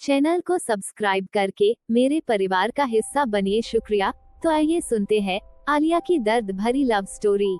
Channel को subscribe करके मेरे परिवार का हिस्सा बनिए, शुक्रिया। तो आइए सुनते हैं आलिया की दर्द भरी लव स्टोरी।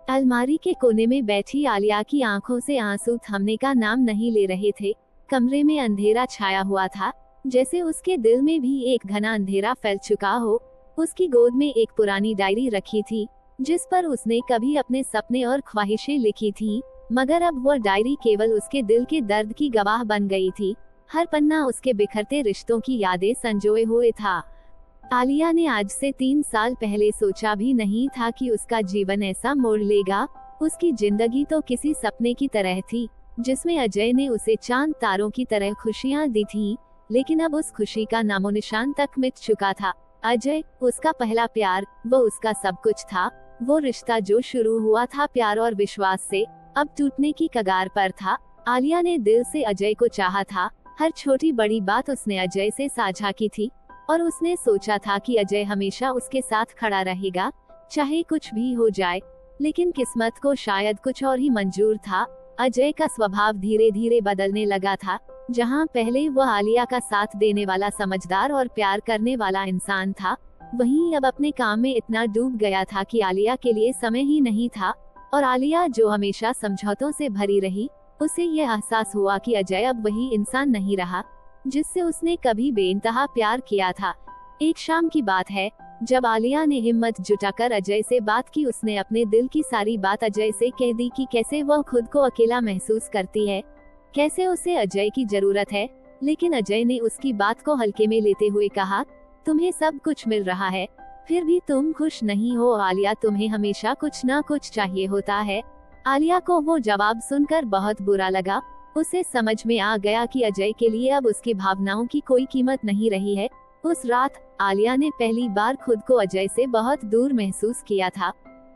अलमारी के कोने में बैठी आलिया की आंखों से आंसू थमने का नाम नहीं ले रहे थे। कमरे में अंधेरा छाया हुआ था, जैसे उसके दिल में भी एक घना अंधेरा फैल चुका हो। उसकी गोद में एक पुरानी डायरी रखी थी, जिस पर उसने कभी अपने सपने और ख्वाहिशें लिखी थी, मगर अब वह डायरी केवल उसके दिल के दर्द की गवाह बन गई थी। हर पन्ना उसके बिखरते रिश्तों की यादें संजोए हुए था। आलिया ने आज से 3 साल पहले सोचा भी नहीं था कि उसका जीवन ऐसा मोड़ लेगा। उसकी जिंदगी तो किसी सपने की तरह थी, जिसमें अजय ने उसे चांद तारों की तरह खुशियां दी थी, लेकिन अब उस खुशी का नामो निशान तक मिट चुका था। अजय, उसका पहला प्यार, वो उसका सब कुछ था। वो रिश्ता जो शुरू हुआ था प्यार और विश्वास से, अब टूटने की कगार पर था। आलिया ने दिल से अजय को चाहा था। हर छोटी बड़ी बात उसने अजय से साझा की थी, और उसने सोचा था कि अजय हमेशा उसके साथ खड़ा रहेगा, चाहे कुछ भी हो जाए। लेकिन किस्मत को शायद कुछ और ही मंजूर था। अजय का स्वभाव धीरे धीरे बदलने लगा था। जहां पहले वह आलिया का साथ देने वाला, समझदार और प्यार करने वाला इंसान था, वहीं अब अपने काम में इतना डूब गया था कि आलिया के लिए समय ही नहीं था। और आलिया, जो हमेशा समझौतों से भरी रही, उसे यह एहसास हुआ कि अजय अब वही इंसान नहीं रहा जिससे उसने कभी बेइंतहा प्यार किया था। एक शाम की बात है, जब आलिया ने हिम्मत जुटाकर अजय से बात की। उसने अपने दिल की सारी बात अजय से कह दी कि कैसे वह खुद को अकेला महसूस करती है, कैसे उसे अजय की जरूरत है। लेकिन अजय ने उसकी बात को हल्के में लेते हुए कहा, तुम्हें सब कुछ मिल रहा है, फिर भी तुम खुश नहीं हो आलिया, तुम्हें हमेशा कुछ ना कुछ चाहिए होता है। आलिया को वो जवाब सुनकर बहुत बुरा लगा। उसे समझ में आ गया कि अजय के लिए अब उसकी भावनाओं की कोई कीमत नहीं रही है। उस रात आलिया ने पहली बार खुद को अजय से बहुत दूर महसूस किया था।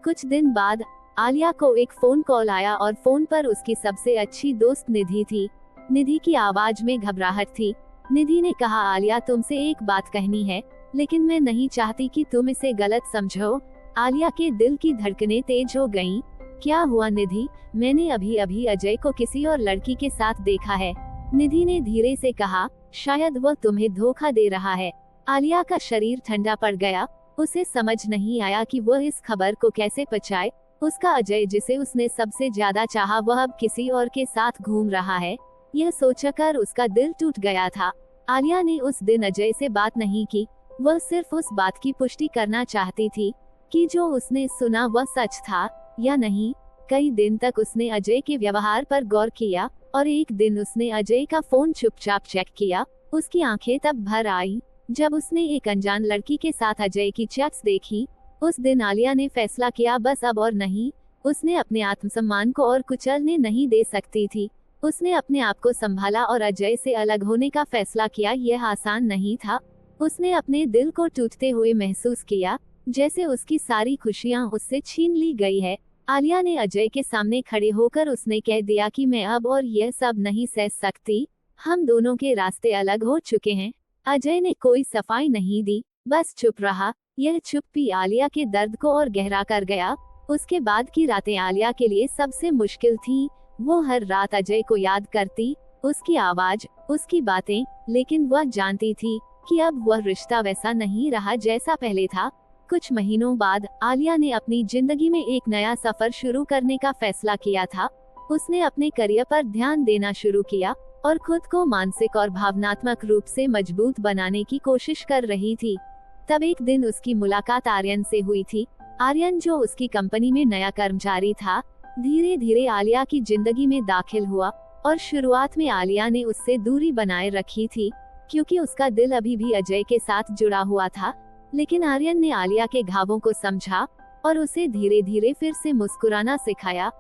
कुछ दिन बाद आलिया को एक फोन कॉल आया, और फोन पर उसकी सबसे अच्छी दोस्त निधि थी। निधि की आवाज में घबराहट थी। निधि ने कहा, आलिया, तुमसे एक बात कहनी है, लेकिन मैं नहीं चाहती कि तुम इसे गलत समझो। आलिया के दिल की धड़कनें तेज हो गईं। क्या हुआ निधि? मैंने अभी अभी अजय को किसी और लड़की के साथ देखा है। निधि ने धीरे से कहा, शायद वह तुम्हें धोखा दे रहा है। आलिया का शरीर ठंडा पड़ गया। उसे समझ नहीं आया कि वह इस खबर को कैसे पचाए। उसका अजय, जिसे उसने सबसे ज्यादा चाहा, वह अब किसी और के साथ घूम रहा है। यह सोचकर उसका दिल टूट गया था। आलिया ने उस दिन अजय से बात नहीं की। वह सिर्फ उस बात की पुष्टि करना चाहती थी कि जो उसने सुना वह सच था या नहीं। कई दिन तक उसने अजय के व्यवहार पर गौर किया, और एक दिन उसने अजय का फोन चुपचाप चेक किया। उसकी आंखें तब भर आई जब उसने एक अनजान लड़की के साथ अजय की चैट्स देखी। उस दिन आलिया ने फैसला किया, बस अब और नहीं। उसने अपने आत्मसम्मान को और कुचलने नहीं दे सकती थी। उसने अपने आप को संभाला और अजय से अलग होने का फैसला किया। यह आसान नहीं था। उसने अपने दिल को टूटते हुए महसूस किया, जैसे उसकी सारी खुशियां उससे छीन ली गई है। आलिया ने अजय के सामने खड़े होकर उसने कह दिया कि मैं अब और यह सब नहीं सह सकती। हम दोनों के रास्ते अलग हो चुके हैं। अजय ने कोई सफाई नहीं दी, बस चुप रहा। यह चुप्पी आलिया के दर्द को और गहरा कर गया। उसके बाद की रातें आलिया के लिए सबसे मुश्किल थी। वो हर रात अजय को याद करती, उसकी आवाज, उसकी बातें, लेकिन वह जानती थी कि अब वह रिश्ता वैसा नहीं रहा जैसा पहले था। कुछ महीनों बाद आलिया ने अपनी जिंदगी में एक नया सफर शुरू करने का फैसला किया था। उसने अपने करियर पर ध्यान देना शुरू किया और खुद को मानसिक और भावनात्मक रूप से मजबूत बनाने की कोशिश कर रही थी। तब एक दिन उसकी मुलाकात आर्यन से हुई थी। आर्यन, जो उसकी कंपनी में नया कर्मचारी था, धीरे धीरे आलिया की जिंदगी में दाखिल हुआ। और शुरुआत में आलिया ने उससे दूरी बनाए रखी थी, क्योंकि उसका दिल अभी भी अजय के साथ जुड़ा हुआ था। लेकिन आर्यन ने आलिया के घावों को समझा और उसे धीरे धीरे फिर से मुस्कुराना सिखाया।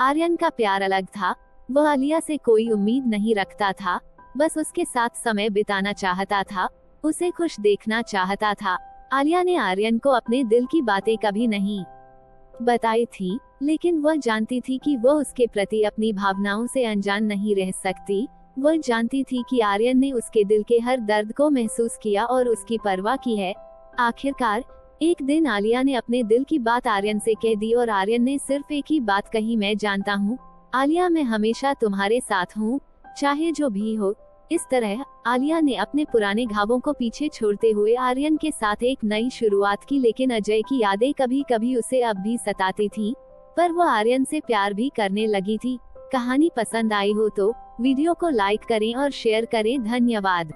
आर्यन का प्यार अलग था। वह आलिया से कोई उम्मीद नहीं रखता था, बस उसके साथ समय बिताना चाहता था, उसे खुश देखना चाहता था। आलिया ने आर्यन को अपने दिल की बातें कभी नहीं बताई थी, लेकिन वह जानती थी कि वह उसके प्रति अपनी भावनाओं से अनजान नहीं रह सकती। वह जानती थी कि आर्यन ने उसके दिल के हर दर्द को महसूस किया और उसकी परवाह की है। आखिरकार एक दिन आलिया ने अपने दिल की बात आर्यन से कह दी, और आर्यन ने सिर्फ एक ही बात कही, मैं जानता हूँ आलिया, मैं हमेशा तुम्हारे साथ हूँ, चाहे जो भी हो। इस तरह आलिया ने अपने पुराने घावों को पीछे छोड़ते हुए आर्यन के साथ एक नई शुरुआत की, लेकिन अजय की यादें कभी कभी उसे अब भी सताती थीं, पर वो आर्यन से प्यार भी करने लगी थी। कहानी पसंद आई हो तो वीडियो को लाइक करें और शेयर करें। धन्यवाद।